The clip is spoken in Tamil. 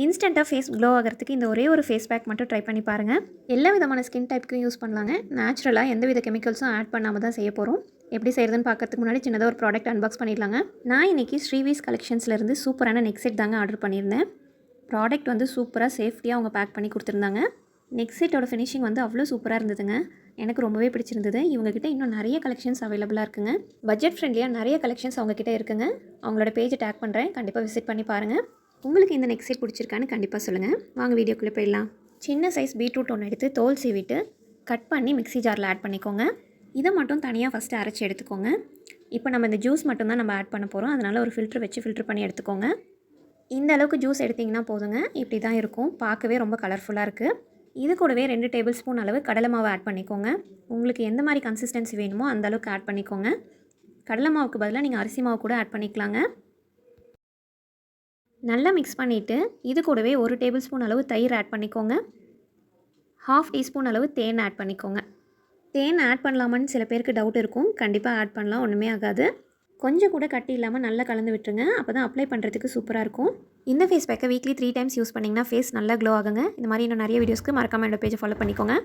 இன்ஸ்டண்ட்டாக ஃபேஸ் க்ளோ ஆகிறதுக்கு இந்த ஒரே ஒரு ஃபேஸ் பேக் மட்டும் ட்ரை பண்ணி பாருங்கள். எல்லா விதமான ஸ்கின் டைப்புக்கும் யூஸ் பண்ணலாங்க. நேச்சுரலாக எந்தவித கெமிக்கல்ஸும் ஆட் பண்ணாமல் தான் செய்ய போகிறோம். எப்படி செய்கிறதுன்னு பார்க்கறதுக்கு முன்னாடி சின்னதாக ஒரு ப்ராடக்ட் அன்பாக்ஸ் பண்ணிடலாங்க. நான் இன்றைக்கி ஸ்ரீவீஸ் கலெக்ஷன்ஸ்லேருந்து சூப்பரான நெக் செட் தாங்க ஆர்டர் பண்ணியிருந்தேன். ப்ராடக்ட் வந்து சூப்பராக சேஃப்டியாக அவங்க பேக் பண்ணி கொடுத்துருந்தாங்க. நெக் செட்டோட ஃபினிஷிங் வந்து அவ்வளோ சூப்பராக இருந்ததுங்க. எனக்கு ரொம்பவே பிடிச்சிருந்தது. இவங்ககிட்ட இன்னும் நிறைய கலெக்ஷன்ஸ் அவைலபிளாக இருக்குங்க. பட்ஜெட் ஃப்ரெண்ட்லியாக நிறைய கலெக்ஷன்ஸ் அவங்ககிட்ட இருக்குங்க. அவங்களோட பேஜை டேக் பண்ணுறேன், கண்டிப்பாக விசிட் பண்ணி பாருங்கள். உங்களுக்கு இந்த நெக் செட் பிடிச்சிருக்கான்னு கண்டிப்பாக சொல்லுங்கள். வாங்க வீடியோக்குள்ளே போயிடலாம். சின்ன சைஸ் பீட்ரூட் ஒன்று எடுத்து தோல் சீவிட்டு கட் பண்ணி மிக்ஸி ஜாரில் ஆட் பண்ணிக்கோங்க. இதை மட்டும் தனியாக ஃபஸ்ட்டு அரைச்சி எடுத்துக்கோங்க. இப்போ நம்ம இந்த ஜூஸ் மட்டும்தான் நம்ம ஆட் பண்ண போகிறோம். அதனால் ஒரு ஃபில்ட்ரு வச்சு ஃபில்ட்ரு பண்ணி எடுத்துக்கோங்க. இந்த அளவுக்கு ஜூஸ் எடுத்திங்கன்னா போதுங்க. இப்படி தான் இருக்கும். பார்க்கவே ரொம்ப கலர்ஃபுல்லாக இருக்குது. இது கூடவே 2 டேபிள் ஸ்பூன் அளவு கடலை மாவு ஆட் பண்ணிக்கோங்க. உங்களுக்கு எந்த மாதிரி கன்சிஸ்டன்சி வேணுமோ அந்த அளவுக்கு ஆட் பண்ணிக்கோங்க. கடலை மாவுக்கு பதிலாக நீங்கள் அரிசி மாவு கூட ஆட் பண்ணிக்கலாங்க. நல்லா மிக்ஸ் பண்ணிவிட்டு இது கூடவே 1 டேபிள் ஸ்பூன் அளவு தயிர் ஆட் பண்ணிக்கோங்க. 1/2 டீஸ்பூன் அளவு தேன் ஆட் பண்ணிக்கோங்க. தேன் ஆட் பண்ணலாமான்னு சில பேருக்கு டவுட் இருக்கும். கண்டிப்பாக ஆட் பண்ணலாம், ஒன்றுமே ஆகாது. கொஞ்சம் கூட கட்டி இல்லாமல் நல்லா கலந்து விட்டுருங்க. அப்போ தான் அப்ளை பண்ணுறதுக்கு சூப்பராக இருக்கும். இந்த ஃபேஸ் பேக்கை வீக்லி 3 டைம்ஸ் யூஸ் பண்ணிங்கன்னா ஃபேஸ் நல்லா க்ளோ ஆகுங்க. இந்த மாதிரி இன்னும் நிறைய வீடியோஸ்க்கு மறக்காமல் என்னோட பேஜை ஃபாலோ பண்ணிக்கோங்க.